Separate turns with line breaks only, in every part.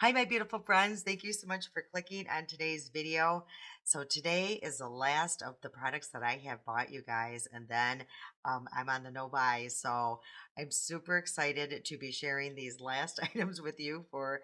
Hi, my beautiful friends. Thank you so much for clicking on today's video. So today is the last of the products that I have bought, you guys, and then I'm on the no buy. So I'm super excited to be sharing these last items with you for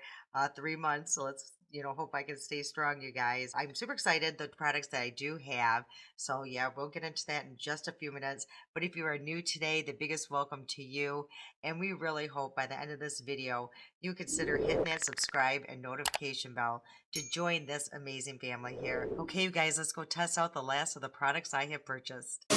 3 months. So let's, hope I can stay strong, you guys. I'm super excited the products that I do have. So yeah, we'll get into that in just a few minutes. But if you are new today, the biggest welcome to you. And we really hope by the end of this video, you consider hitting that subscribe and notification bell to join this amazing family here. Okay, you guys, let's go test out the last of the products I have purchased.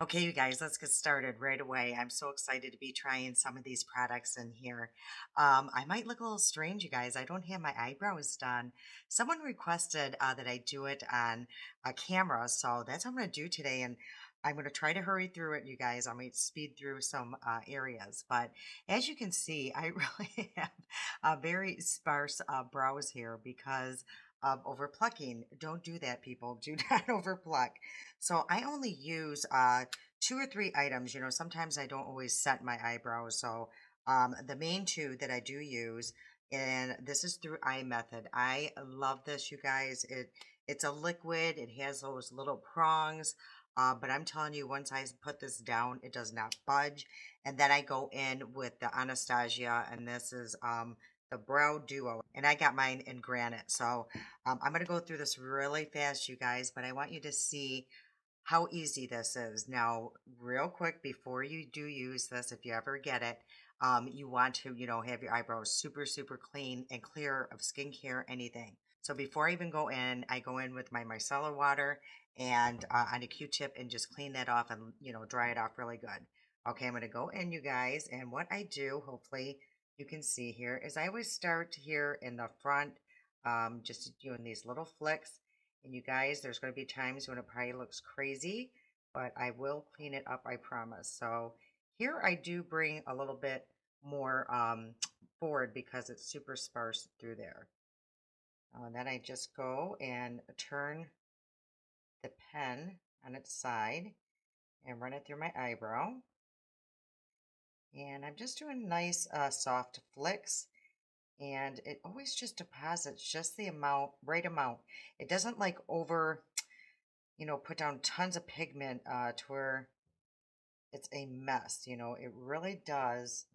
Okay, you guys, let's get started right away. I'm so excited to be trying some of these products in here. I might look a little strange, you guys. I don't have my eyebrows done. Someone requested that I do it on a camera, so that's what I'm going to do today. And I'm going to try to hurry through it, you guys. I might speed through some areas, but as you can see, I really have very sparse brows here because of overplucking. Don't do that, people. Do not overpluck. So I only use 2 or 3 items. Sometimes I don't always set my eyebrows. So the main two that I do use, and this is through Eye Method. I love this, you guys. It's a liquid. It has those little prongs. But I'm telling you, once I put this down, it does not budge. And then I go in with the Anastasia, and this is the Brow Duo, and I got mine in granite. So I'm going to go through this really fast, you guys, but I want you to see how easy this is. Now, real quick, before you do use this, if you ever get it, you want to, have your eyebrows super, super clean and clear of skincare, anything. So before I even go in, I go in with my micellar water and on a Q-tip and just clean that off and, dry it off really good. Okay, I'm going to go in, you guys. And what I do, hopefully you can see here, is I always start here in the front, just doing these little flicks. And you guys, there's going to be times when it probably looks crazy, but I will clean it up, I promise. So here I do bring a little bit more forward because it's super sparse through there. And then I just go and turn the pen on its side and run it through my eyebrow. And I'm just doing nice soft flicks. And it always just deposits just the right amount. It doesn't like put down tons of pigment to where it's a mess. It really does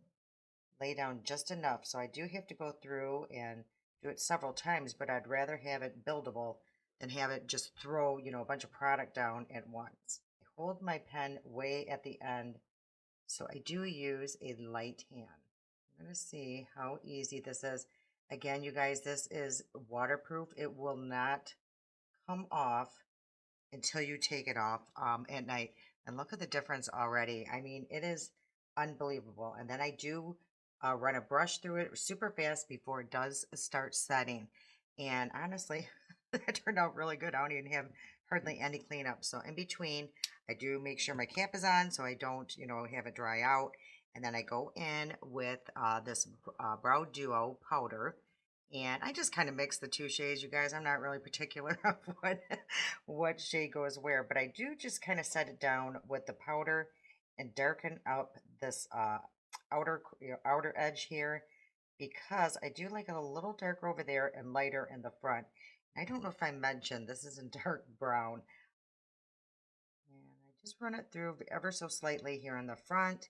lay down just enough. So I do have to go through and do it several times, but I'd rather have it buildable than have it just throw, a bunch of product down at once. I hold my pen way at the end, so I do use a light hand. I'm going to see how easy this is. Again, you guys, this is waterproof. It will not come off until you take it off at night. And look at the difference already. I mean, it is unbelievable. And then I do run a brush through it super fast before it does start setting. And honestly, that turned out really good. I don't even have hardly any cleanup. So in between, I do make sure my cap is on so I don't, have it dry out. And then I go in with this Brow Duo powder, and I just kind of mix the two shades, you guys. I'm not really particular of what shade goes where, but I do just kind of set it down with the powder and darken up this outer edge here, because I do like it a little darker over there and lighter in the front. I don't know if I mentioned this is in dark brown. And I just run it through ever so slightly here in the front.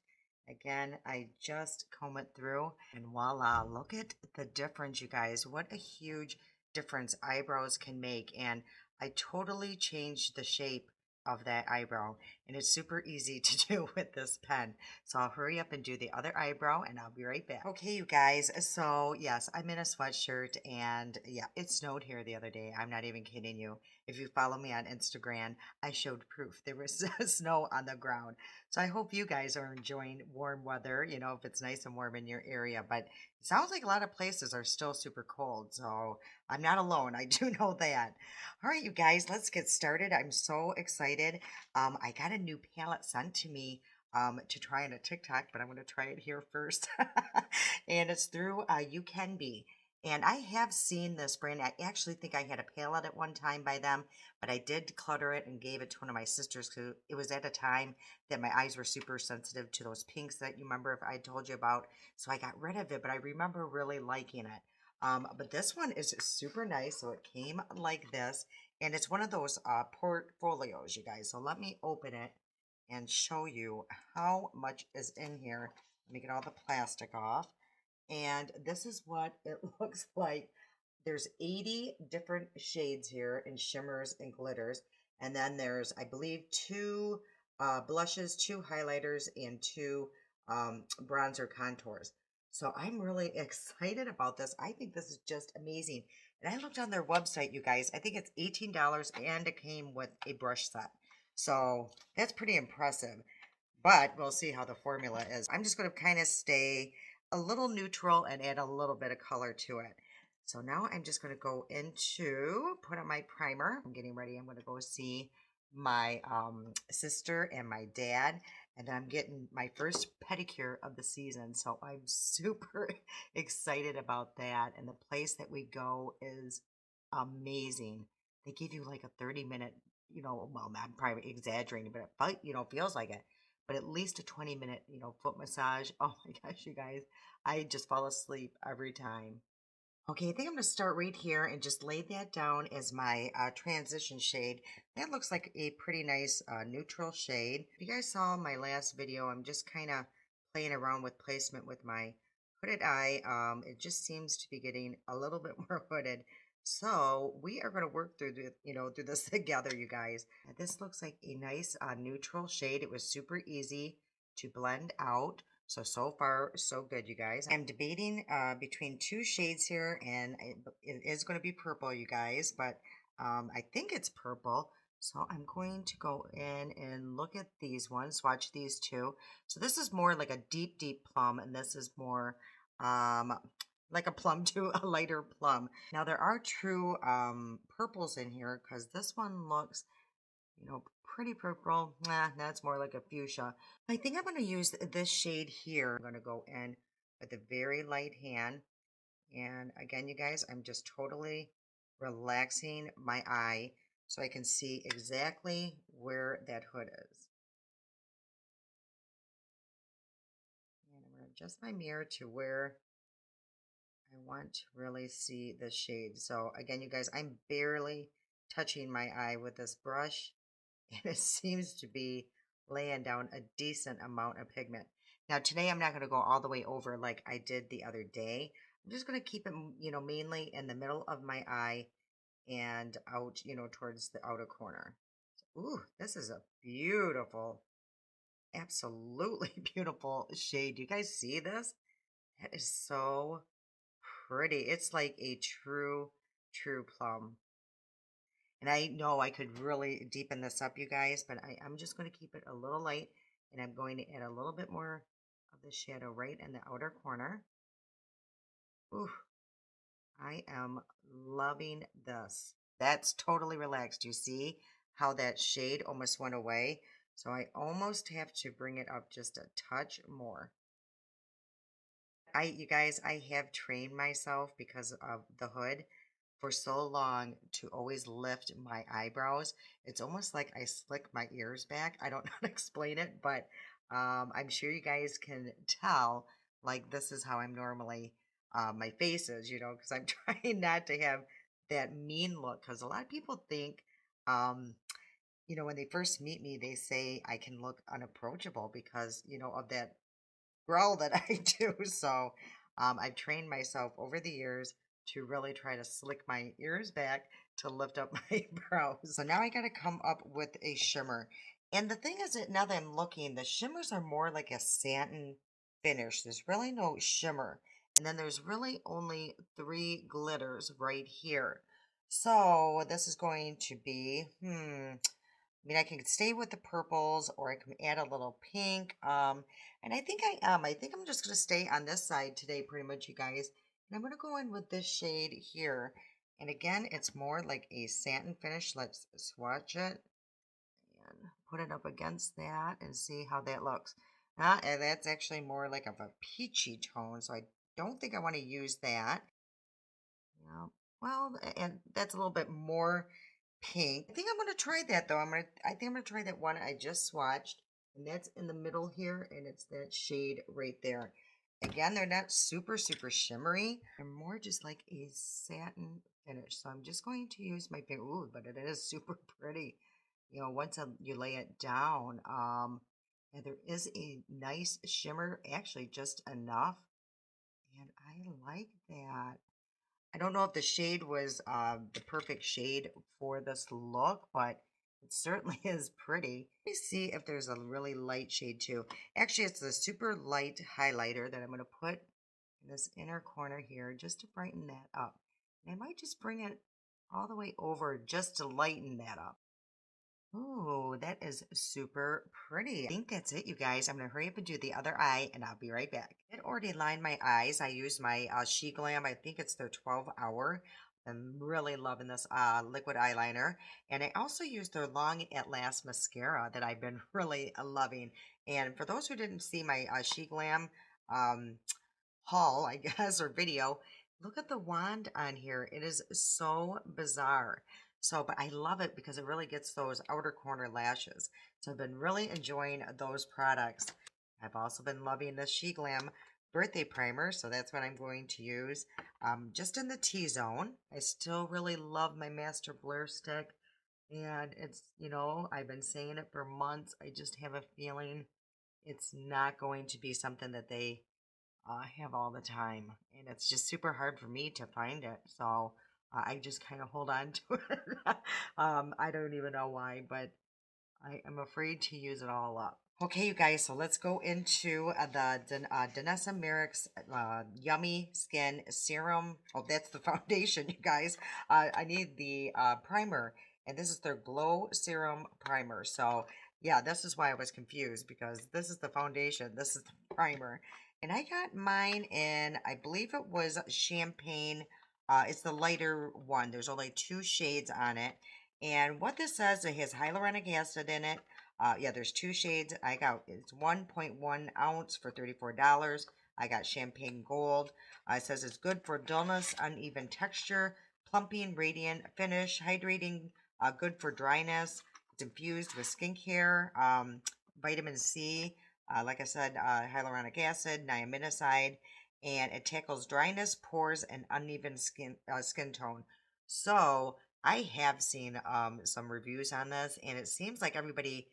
Again, I just comb it through and voila, look at the difference, you guys. What a huge difference eyebrows can make. And I totally changed the shape of that eyebrow, and it's super easy to do with this pen. So I'll hurry up and do the other eyebrow and I'll be right back. Okay, you guys, so yes, I'm in a sweatshirt, and yeah, it snowed here the other day. I'm not even kidding you. If you follow me on Instagram, I showed proof there was snow on the ground. So I hope you guys are enjoying warm weather, if it's nice and warm in your area. But it sounds like a lot of places are still super cold. So I'm not alone. I do know that. All right, you guys, let's get started. I'm so excited. I got a new palette sent to me to try on a TikTok, but I'm going to try it here first. And it's through UCANBE. And I have seen this brand. I actually think I had a palette at one time by them, but I did clutter it and gave it to one of my sisters because it was at a time that my eyes were super sensitive to those pinks that you remember if I told you about. So I got rid of it, but I remember really liking it. But this one is super nice. So it came like this, and it's one of those portfolios, you guys. So let me open it and show you how much is in here. Let me get all the plastic off. And this is what it looks like. There's 80 different shades here in shimmers and glitters. And then there's, I believe, two blushes, two highlighters, and two bronzer contours. So I'm really excited about this. I think this is just amazing. And I looked on their website, you guys. I think it's $18 and it came with a brush set. So that's pretty impressive, but we'll see how the formula is. I'm just going to kind of stay a little neutral and add a little bit of color to it. So now I'm just going to go into, put on my primer. I'm getting ready. I'm going to go see my sister and my dad. And then I'm getting my first pedicure of the season. So I'm super excited about that. And the place that we go is amazing. They give you like a 30-minute, well, I'm probably exaggerating, but feels like it, but at least a 20-minute, foot massage. Oh my gosh, you guys, I just fall asleep every time. Okay, I think I'm going to start right here and just lay that down as my transition shade. That looks like a pretty nice neutral shade. If you guys saw my last video, I'm just kind of playing around with placement with my hooded eye. It just seems to be getting a little bit more hooded. So we are going to work through through this together, you guys. This looks like a nice neutral shade. It was super easy to blend out. So far, so good, you guys. I'm debating between two shades here, and it is going to be purple, you guys, but I think it's purple. So I'm going to go in and look at these ones, swatch these two. So this is more like a deep, deep plum, and this is more like a plum to a lighter plum. Now there are true purples in here because this one looks, pretty purple. Nah, that's more like a fuchsia. I think I'm going to use this shade here. I'm going to go in with a very light hand. And again, you guys, I'm just totally relaxing my eye so I can see exactly where that hood is. And I'm going to adjust my mirror to where I want to really see the shade. So again, you guys, I'm barely touching my eye with this brush. And it seems to be laying down a decent amount of pigment. Now today I'm not going to go all the way over like I did the other day. I'm just going to keep it, mainly in the middle of my eye and out, towards the outer corner. Ooh, this is a beautiful, absolutely beautiful shade. Do you guys see this? That is so pretty. It's like a true, true plum. And I know I could really deepen this up, you guys, but I'm just going to keep it a little light, and I'm going to add a little bit more of the shadow right in the outer corner. Ooh, I am loving this. That's totally relaxed. You see how that shade almost went away? So I almost have to bring it up just a touch more. You guys, I have trained myself because of the hood for so long to always lift my eyebrows. It's almost like I slick my ears back. I don't know how to explain it, but I'm sure you guys can tell, like, this is how I'm normally, my face is, because I'm trying not to have that mean look. Because a lot of people think, um, when they first meet me, they say I can look unapproachable because, of that growl that I do. So I've trained myself over the years to really try to slick my ears back to lift up my brows. So now I got to come up with a shimmer. And the thing is that now that I'm looking, the shimmers are more like a satin finish. There's really no shimmer. And then there's really only 3 glitters right here. So this is going to be, I mean, I can stay with the purples or I can add a little pink. And I think I am. I think I'm just going to stay on this side today pretty much, you guys. And I'm going to go in with this shade here. And again, it's more like a satin finish. Let's swatch it and put it up against that and see how that looks. And that's actually more like of a peachy tone. So I don't think I want to use that. Yeah. Well, and that's a little bit more pink. I think I'm gonna try that though. I think I'm gonna try that one I just swatched, and that's in the middle here, and it's that shade right there. Again, they're not super shimmery. They're more just like a satin finish. So I'm just going to use my pink. Ooh, but it is super pretty. You know, once you lay it down, and there is a nice shimmer, actually just enough, and I like that. I don't know if the shade was the perfect shade for this look, but it certainly is pretty. Let me see if there's a really light shade too. Actually, it's a super light highlighter that I'm going to put in this inner corner here just to brighten that up. And I might just bring it all the way over just to lighten that up. Ooh, that is super pretty. I think that's it, you guys. I'm going to hurry up and do the other eye, and I'll be right back. I already lined my eyes. I used my She Glam. I think it's their 12-hour. I'm really loving this liquid eyeliner. And I also used their Long at Last mascara that I've been really loving. And for those who didn't see my She Glam um, haul, I guess, or video, look at the wand on here. It is so bizarre. So, but I love it because it really gets those outer corner lashes. So I've been really enjoying those products. I've also been loving the She Glam birthday primer, so that's what I'm going to use. Just in the T-zone. I still really love my Master Blur stick. And it's, you know, I've been saying it for months. I just have a feeling it's not going to be something that they have all the time, and it's just super hard for me to find it. So I just kind of hold on to it. I don't even know why, but I am afraid to use it all up. Okay, you guys, so let's go into Danessa Myricks Yummy Skin Serum. Oh, that's the foundation, you guys. I need the primer, and this is their Glow Serum Primer. So, yeah, this is why I was confused, because this is the foundation, this is the primer. And I got mine in, I believe it was champagne. It's the lighter one. There's only 2 shades on it. And what this says, it has hyaluronic acid in it. Yeah, there's 2 shades. I got it's 1.1 ounce for $34. I got champagne gold. It says it's good for dullness, uneven texture, plumping, radiant finish, hydrating, good for dryness. It's infused with skincare, vitamin C, like I said, hyaluronic acid, niacinamide, and it tackles dryness, pores, and uneven skin tone. So I have seen some reviews on this, and it seems like everybody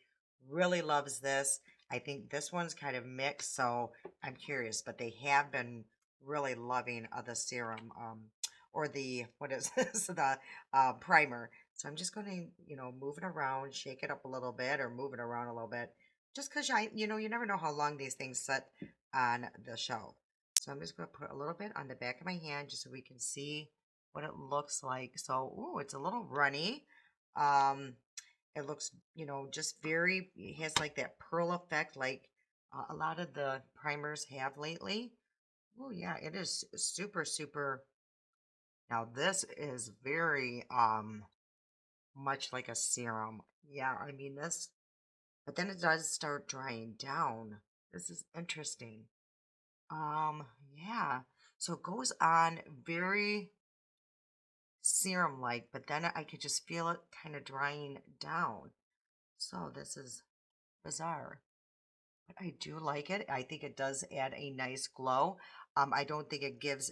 really loves this. I think this one's kind of mixed, so I'm curious, but they have been really loving the serum or the, what is this, the primer. So I'm just going to, you know, move it around, shake it up a little bit, or move it around a little bit, just because you know, you never know how long these things sit on the shelf. So I'm just going to put a little bit on the back of my hand just so we can see what it looks like. So, ooh, it's a little runny. Um, it looks, you know, just very, it has like that pearl effect like a lot of the primers have lately. Oh yeah, it is super. Now this is very much like a serum. Yeah, I mean this, but then it does start drying down. This is interesting. Um, yeah. So it goes on very serum like, but then I could just feel it kind of drying down. So this is bizarre. But I do like it. I think it does add a nice glow. I don't think it gives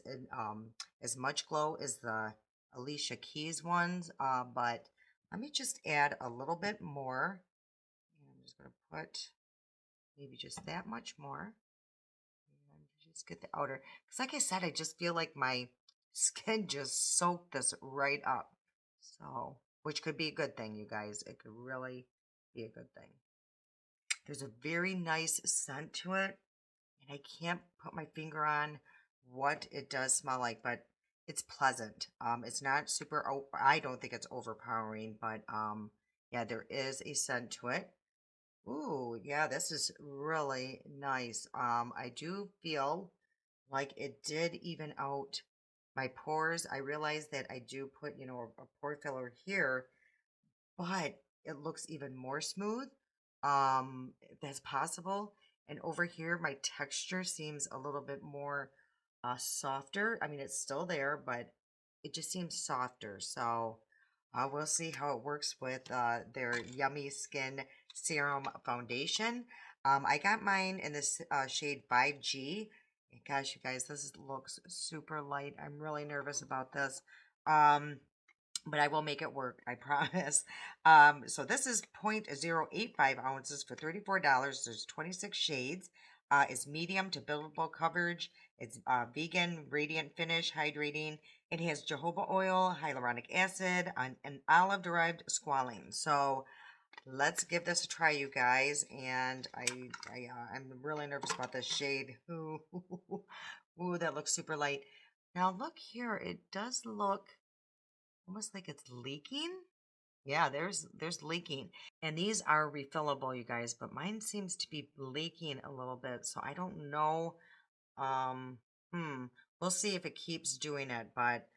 as much glow as the Alicia Keys ones, but let me just add a little bit more. And I'm just going to put maybe just that much more. And just get the outer. Because like I said, I just feel like my skin just soaked this right up. So, which could be a good thing, you guys. It could really be a good thing. There's a very nice scent to it, and I can't put my finger on what it does smell like, but it's pleasant. It's not super, I don't think it's overpowering, but yeah, there is a scent to it. Ooh, yeah, this is really nice. I do feel like it did even out my pores. I realize that I do put, you know, a pore filler here, but it looks even more smooth. If that's possible. And over here, my texture seems a little bit more softer. I mean, it's still there, but it just seems softer. So we'll see how it works with their Yummy Skin Serum Foundation. I got mine in this shade 5G. Gosh, you guys, looks super light. I'm really nervous about this. But I will make it work, I promise. So this is 0.085 ounces for $34. There's 26 shades. It's medium to buildable coverage. It's vegan, radiant finish, hydrating. It has jojoba oil, hyaluronic acid, and olive-derived squalene. So let's give this a try, you guys. And I'm really nervous about this shade. Ooh, ooh, that looks super light. Now look here. It does look almost like it's leaking. Yeah, there's leaking. And these are refillable, you guys, but mine seems to be leaking a little bit. So I don't know. Um, hmm. We'll see if it keeps doing it, but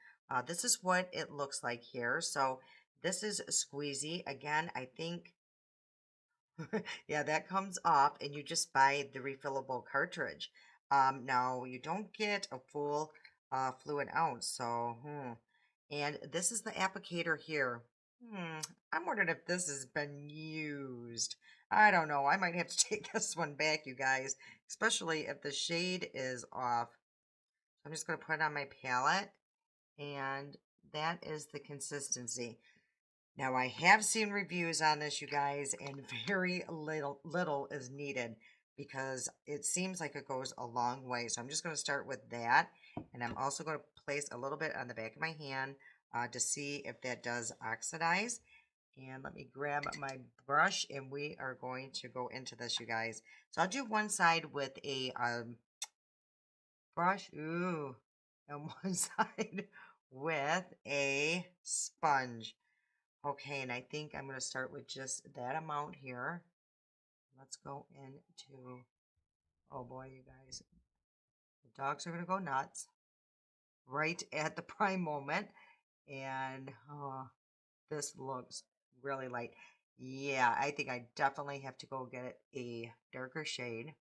this is what it looks like here. So this is squeezy. Again, I think yeah, that comes off and you just buy the refillable cartridge. Now you don't get a full fluid ounce. So, and this is the applicator here. I'm wondering if this has been used. I don't know. I might have to take this one back, you guys, especially if the shade is off. I'm just going to put it on my palette, and that is the consistency. Now, I have seen reviews on this, you guys, and very little is needed because it seems like it goes a long way. So I'm just going to start with that, and I'm also going to place a little bit on the back of my hand to see if that does oxidize. And let me grab my brush, and we are going to go into this, you guys. So I'll do one side with a brush, ooh, and one side with a sponge. Okay, and I think I'm going to start with just that amount here. Let's go into, oh boy, you guys, the dogs are going to go nuts right at the prime moment. And this looks really light. Yeah, I think I definitely have to go get a darker shade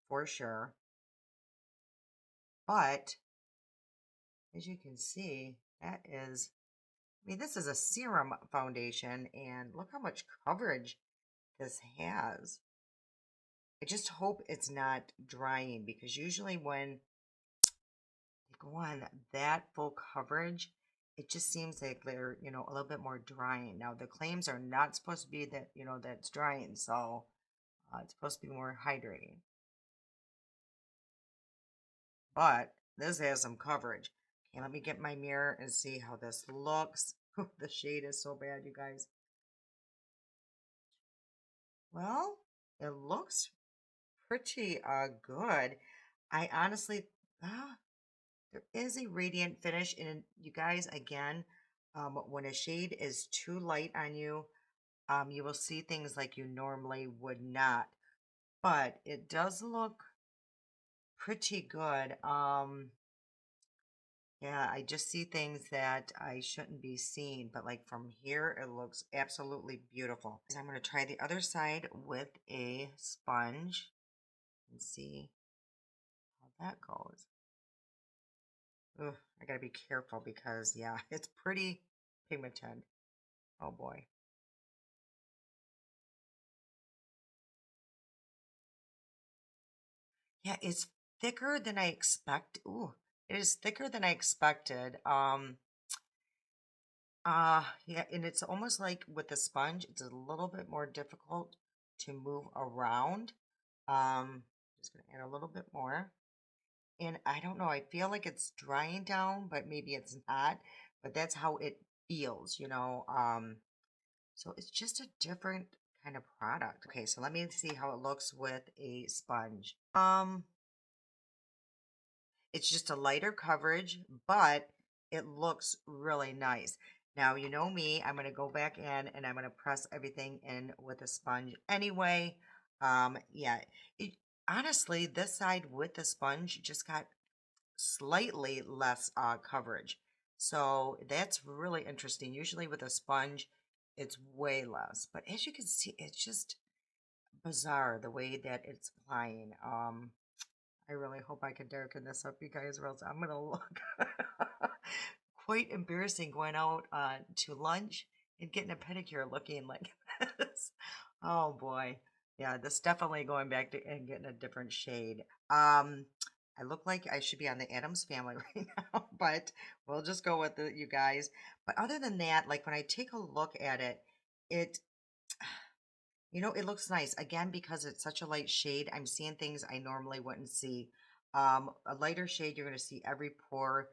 for sure. But as you can see, that is, I mean, this is a serum foundation, and look how much coverage this has. I just hope it's not drying because usually when they go on that full coverage, it just seems like they're, a little bit more drying. Now, the claims are not supposed to be that, that's drying. So it's supposed to be more hydrating. But this has some coverage. Okay, let me get my mirror and see how this looks. The shade is so bad, you guys. Well, it looks pretty good. I honestly, there is a radiant finish, and you guys, again, when a shade is too light on you, you will see things like you normally would not. But it does look pretty good. Yeah, I just see things that I shouldn't be seeing, but like from here, it looks absolutely beautiful. So I'm going to try the other side with a sponge and see how that goes. Ugh, I gotta be careful because, yeah, it's pretty pigmented. Oh boy. Yeah, it's thicker than I expect. Ooh, it is thicker than I expected. Yeah, and it's almost like with the sponge, it's a little bit more difficult to move around. Just gonna add a little bit more. And I don't know, I feel like it's drying down, but maybe it's not. But that's how it feels. So it's just a different kind of product. Okay, so let me see how it looks with a sponge. It's just a lighter coverage, but it looks really nice. Now, you know me, I'm going to go back in and I'm going to press everything in with a sponge anyway. Yeah, it, honestly, this side with the sponge just got slightly less coverage. So that's really interesting. Usually with a sponge, it's way less. But as you can see, it's just bizarre the way that it's applying. I really hope I can darken this up, you guys, or else I'm gonna look quite embarrassing going out to lunch and getting a pedicure looking like this. Oh boy. Yeah, this definitely going back to and getting a different shade. I look like I should be on the Adams Family right now, but we'll just go with it, you guys. But other than that, like when I take a look at it, it it looks nice. Again, because it's such a light shade, I'm seeing things I normally wouldn't see. A lighter shade, you're going to see every pore,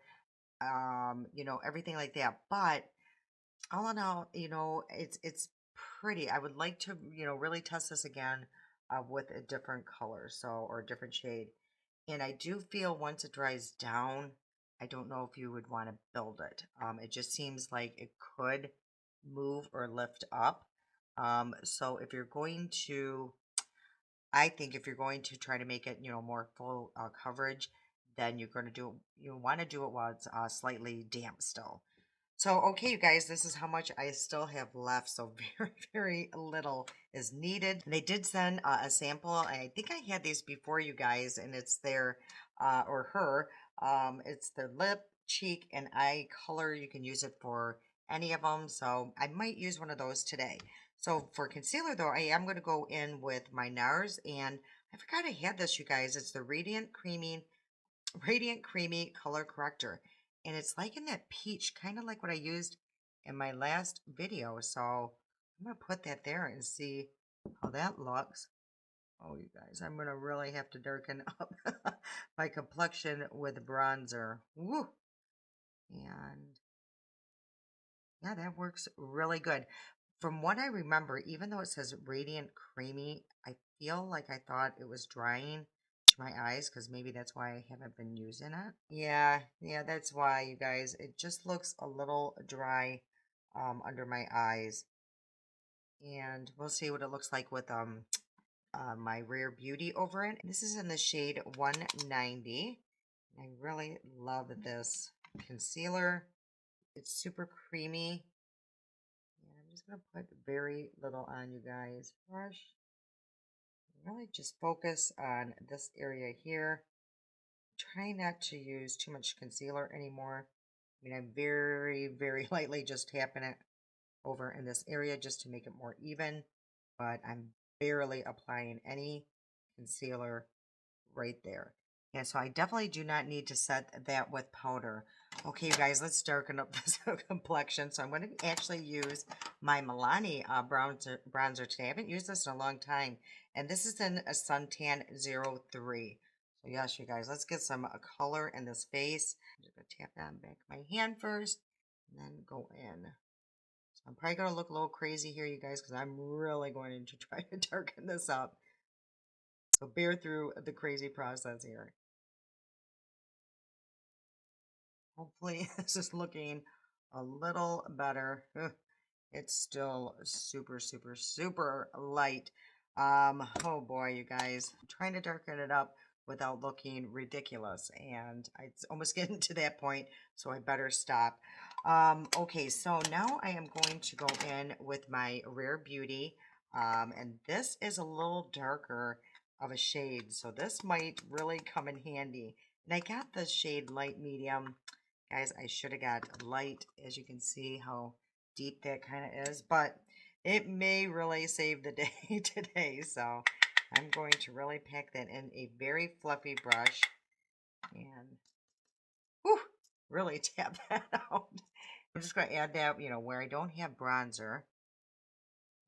everything like that. But all in all, it's pretty. I would like to, really test this again with a different color, or a different shade. And I do feel once it dries down, I don't know if you would want to build it. It just seems like it could move or lift up. So if you're going to, I think if you're going to try to make it, more full coverage, then you're going to you want to do it while it's slightly damp still. So, okay, you guys, this is how much I still have left. So, very, very little is needed. They did send a sample. I think I had these before, you guys, and it's their, or her, it's their lip, cheek, and eye color. You can use it for any of them. So, I might use one of those today. So, for concealer, though, I am going to go in with my NARS, and I forgot I had this, you guys. It's the Radiant Creamy Color Corrector. And it's like in that peach, kind of like what I used in my last video. So I'm going to put that there and see how that looks. Oh, you guys, I'm going to really have to darken up my complexion with bronzer. Woo! And yeah, that works really good. From what I remember, even though it says Radiant Creamy, I feel like I thought it was drying to my eyes because maybe that's why I haven't been using it. Yeah, that's why, you guys. It just looks a little dry under my eyes. And we'll see what it looks like with my Rare Beauty over it. This is in the shade 190. I really love this concealer. It's super creamy. And I'm just going to put very little on, you guys. Brush. Really just focus on this area here. Try not to use too much concealer anymore. I mean, I'm very, very lightly just tapping it over in this area just to make it more even. But I'm barely applying any concealer right there. Yeah, so I definitely do not need to set that with powder. Okay, you guys, let's darken up this complexion. So I'm going to actually use my Milani bronzer today. I haven't used this in a long time. And this is in a Suntan 03. So yes, you guys, let's get some color in this face. I'm just going to tap that on the back of my hand first and then go in. So I'm probably going to look a little crazy here, you guys, because I'm really going to try to darken this up. So bear through the crazy process here. Hopefully this is looking a little better. It's still super, super, super light. Oh boy, you guys. I'm trying to darken it up without looking ridiculous. And it's almost getting to that point, so I better stop. Okay, so now I am going to go in with my Rare Beauty. And this is a little darker of a shade, so this might really come in handy. And I got the shade light medium. Guys, I should have got light, as you can see how deep that kind of is, but it may really save the day today. So I'm going to really pack that in a very fluffy brush and whew, really tap that out. I'm just going to add that, where I don't have bronzer.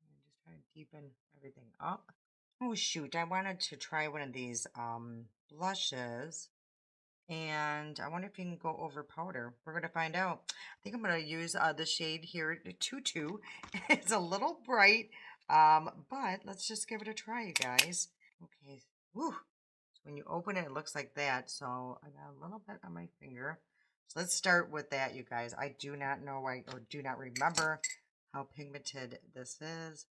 And just try to deepen everything up. Oh shoot, I wanted to try one of these blushes. And I wonder if you can go over powder. We're going to find out. I think I'm going to use the shade here, Tutu. It's a little bright, but let's just give it a try, you guys. Okay. Woo. So when you open it, it looks like that. So I got a little bit on my finger. So let's start with that, you guys. I do not know or do not remember how pigmented this is.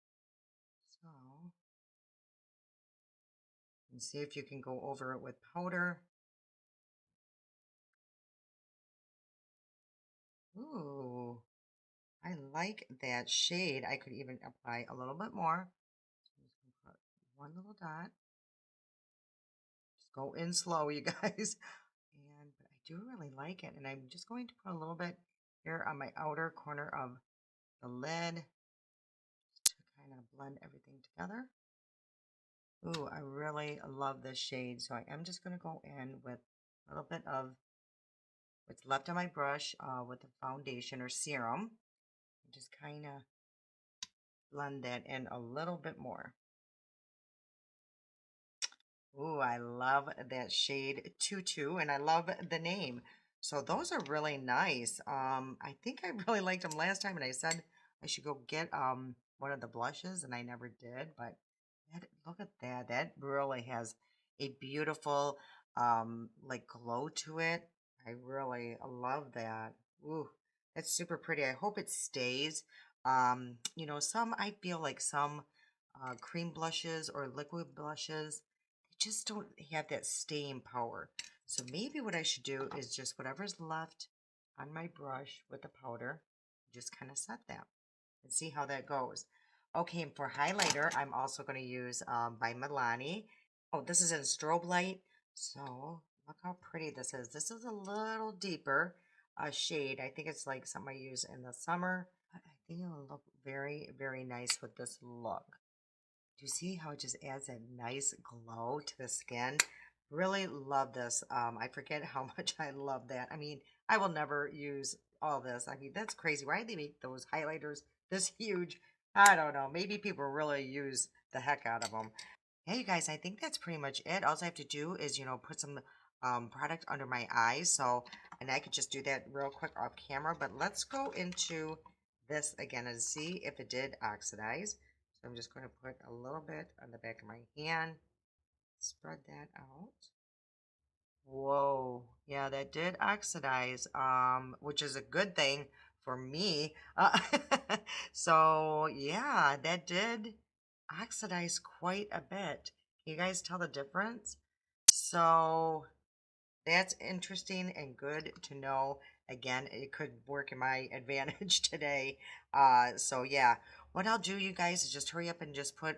So, and see if you can go over it with powder. Ooh. I like that shade. I could even apply a little bit more. So I'm just gonna put one little dot. Just go in slow, you guys. And but I do really like it. And I'm just going to put a little bit here on my outer corner of the lid to kind of blend everything together. Ooh, I really love this shade. So I am just going to go in with a little bit of what's left on my brush with the foundation or serum. And just kind of blend that in a little bit more. Ooh, I love that shade Tutu, and I love the name. So those are really nice. I think I really liked them last time, and I said I should go get one of the blushes, and I never did. But look at that. That really has a beautiful like glow to it. I really love that. Ooh, that's super pretty. I hope it stays. You know, some I feel like some cream blushes or liquid blushes just don't have that staying power. So maybe what I should do is just whatever's left on my brush with the powder, just kind of set that and see how that goes. Okay, and for highlighter, I'm also going to use by MILANI. Oh, this is in strobe light. So look how pretty this is. This is a little deeper shade. I think it's like something I use in the summer. But I think it'll look very, very nice with this look. Do you see how it just adds a nice glow to the skin? Really love this. I forget how much I love that. I mean, I will never use all this. I mean, that's crazy. Why do they make those highlighters this huge? I don't know. Maybe people really use the heck out of them. Yeah, you guys, I think that's pretty much it. All I have to do is, you know, put some product under my eyes. So, and I could just do that real quick off camera. But let's go into this again and see if it did oxidize. So I'm just going to put a little bit on the back of my hand. Spread that out. Whoa, yeah, that did oxidize, which is a good thing for me. So yeah, that did oxidize quite a bit. Can you guys tell the difference? So that's interesting and good to know. Again, it could work in my advantage today. So yeah, what I'll do, you guys, is just hurry up and just put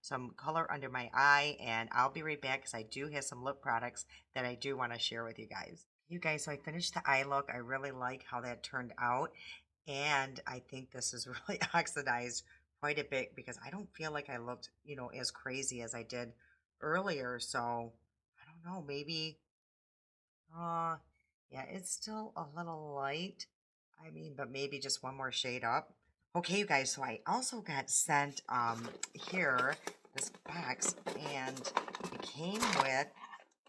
some color under my eye, and I'll be right back because I do have some lip products that I do want to share with you guys. You guys, so I finished the eye look. I really like how that turned out, and I think this is really oxidized quite a bit because I don't feel like I looked, you know, as crazy as I did earlier. So I don't know, maybe uh, yeah, it's still a little light. I mean, but maybe just one more shade up. Okay, you guys, so I also got sent here this box, and it came with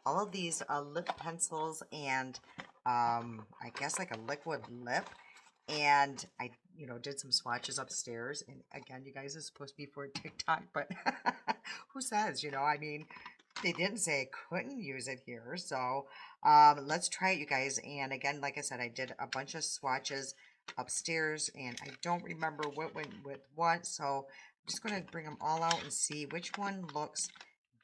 all of these lip pencils and I guess like a liquid lip. And I, you know, did some swatches upstairs. And again, you guys, it's supposed to be for TikTok, but who says, you know, I mean, they didn't say I couldn't use it here. So let's try it, you guys. And again, like I said, I did a bunch of swatches upstairs, and I don't remember what went with what. So I'm just going to bring them all out and see which one looks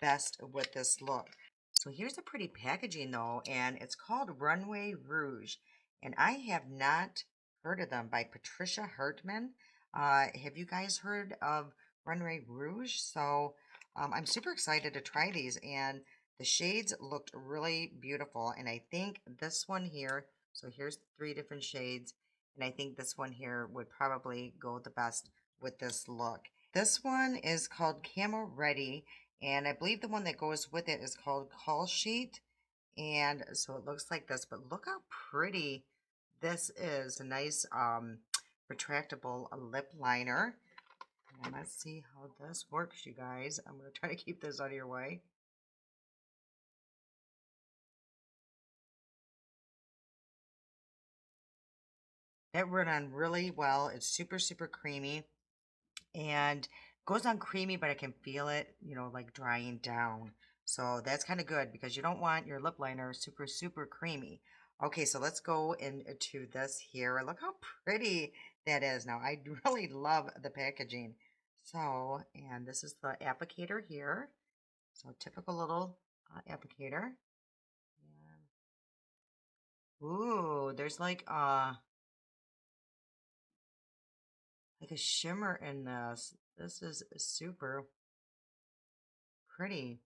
best with this look. So here's a pretty packaging though, and it's called Runway Rouge. And I have not heard of them, by Patricia Hartman. Have you guys heard of Runway Rouge? So I'm super excited to try these, and the shades looked really beautiful. And I think this one here, so here's 3 different shades, and I think this one here would probably go the best with this look. This one is called Camo Ready, and I believe the one that goes with it is called Call Sheet. And so it looks like this, but look how pretty this is. A nice retractable lip liner. And let's see how this works, you guys. I'm going to try to keep this out of your way. That went on really well. It's super, super creamy and goes on creamy, but I can feel it, you know, like drying down. So that's kind of good because you don't want your lip liner super, super creamy. Okay, so let's go into this here. Look how pretty that is. Now, I really love the packaging. So, and this is the applicator here. So, typical little applicator. And, ooh, there's like a shimmer in this. This is super pretty.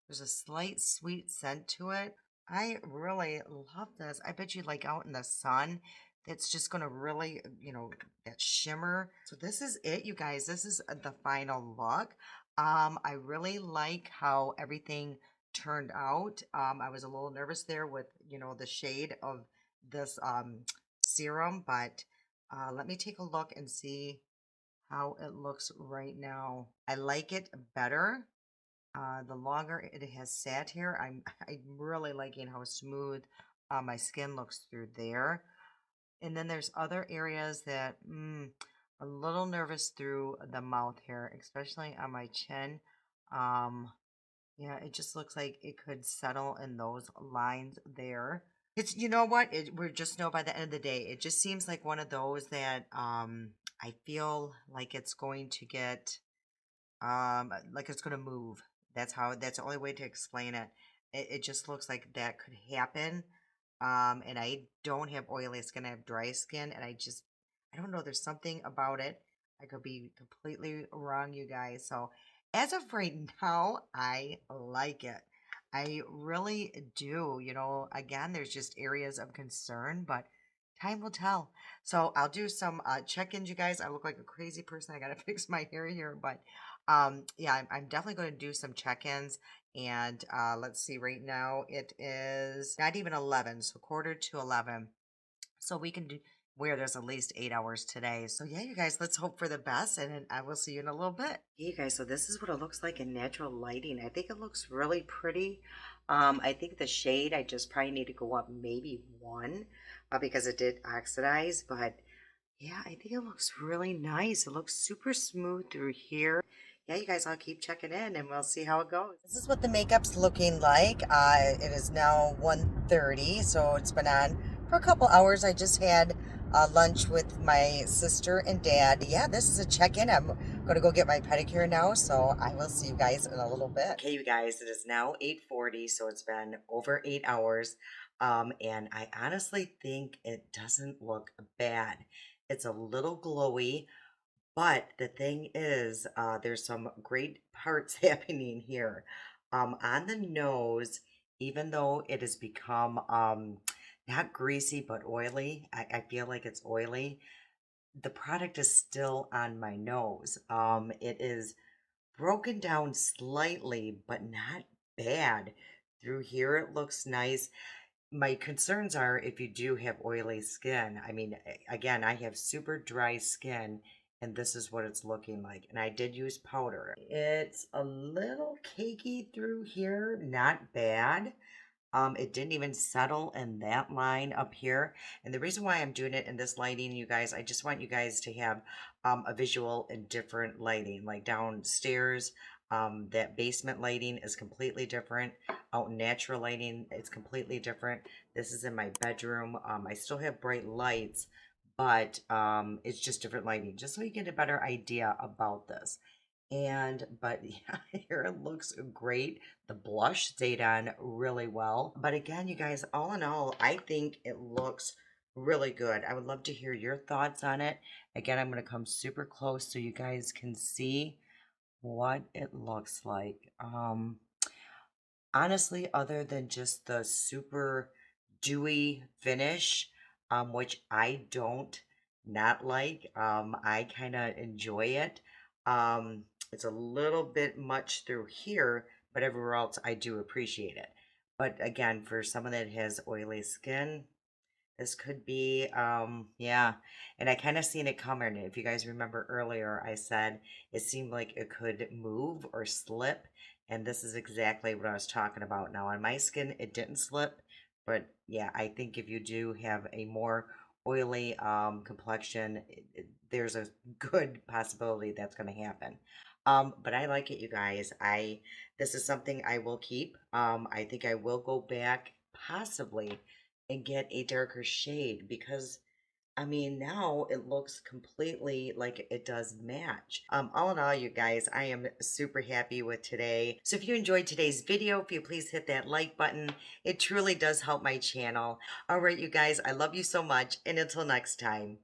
There's a slight sweet scent to it. I really love this. I bet you like out in the sun, It's just going to really, you know, that shimmer. So this is it, you guys. This is the final look. I really like how everything turned out. I was a little nervous there with, you know, the shade of this serum, but let me take a look and see how it looks right now. I like it better. The longer it has sat here, I'm really liking how smooth my skin looks through there. And then there's other areas that a little nervous through the mouth here, especially on my chin. Um, yeah, it just looks like it could settle in those lines there. It's, you know what? We just know by the end of the day, it just seems like one of those that I feel like it's going to get like it's gonna move. That's the only way to explain it. It just looks like that could happen. And I don't have oily skin, I have dry skin, and I don't know, there's something about it. I could be completely wrong, you guys. So as of right now, I like it. I really do. You know, again, there's just areas of concern, but time will tell. So I'll do some check-ins, you guys. I look like a crazy person. I gotta fix my hair here, but yeah, I'm definitely going to do some check-ins. And let's see, right now it is not even 11, so quarter to 11. So we can do wear this at least 8 hours today. So yeah, you guys, let's hope for the best, and then I will see you in a little bit. Hey, you guys, so this is what it looks like in natural lighting. I think it looks really pretty. I think the shade, I just probably need to go up maybe one because it did oxidize, but yeah, I think it looks really nice. It looks super smooth through here. Yeah, you guys, I'll keep checking in and we'll see how it goes. This is what the makeup's looking like. It is now 1:30, so it's been on for a couple hours. I just had lunch with my sister and dad. Yeah, this is a check-in. I'm going to go get my pedicure now, so I will see you guys in a little bit. Okay, you guys, it is now 8:40, so it's been over 8 hours. And I honestly think it doesn't look bad. It's a little glowy, but the thing is, there's some great parts happening here. On the nose, even though it has become not greasy but oily, I feel like it's oily. The product is still on my nose. It is broken down slightly, but not bad. Through here, it looks nice. My concerns are if you do have oily skin. I mean, again, I have super dry skin, and this is what it's looking like. And I did use powder. It's a little cakey through here, not bad. It didn't even settle in that line up here. And the reason why I'm doing it in this lighting, you guys, I just want you guys to have a visual in different lighting. Like downstairs, that basement lighting is completely different. Out in natural lighting, it's completely different. This is in my bedroom. I still have bright lights, but it's just different lighting, just so you get a better idea about this. But yeah, here it looks great. The blush stayed on really well. But again, you guys, all in all, I think it looks really good. I would love to hear your thoughts on it. Again, I'm going to come super close so you guys can see what it looks like. Honestly, other than just the super dewy finish, which I don't not like, I kind of enjoy it. It's a little bit much through here, but everywhere else I do appreciate it. But again, for someone that has oily skin, this could be, yeah. And I kind of seen it coming. If you guys remember earlier, I said it seemed like it could move or slip. And this is exactly what I was talking about. Now, on my skin, it didn't slip. But yeah, I think if you do have a more oily complexion, there's a good possibility that's going to happen. But I like it, you guys. This is something I will keep. I think I will go back possibly and get a darker shade because I mean now it looks completely like it does match. All in all, you guys, I am super happy with today. So if you enjoyed today's video, if you please hit that like button, it truly does help my channel. All right, you guys, I love you so much, and until next time.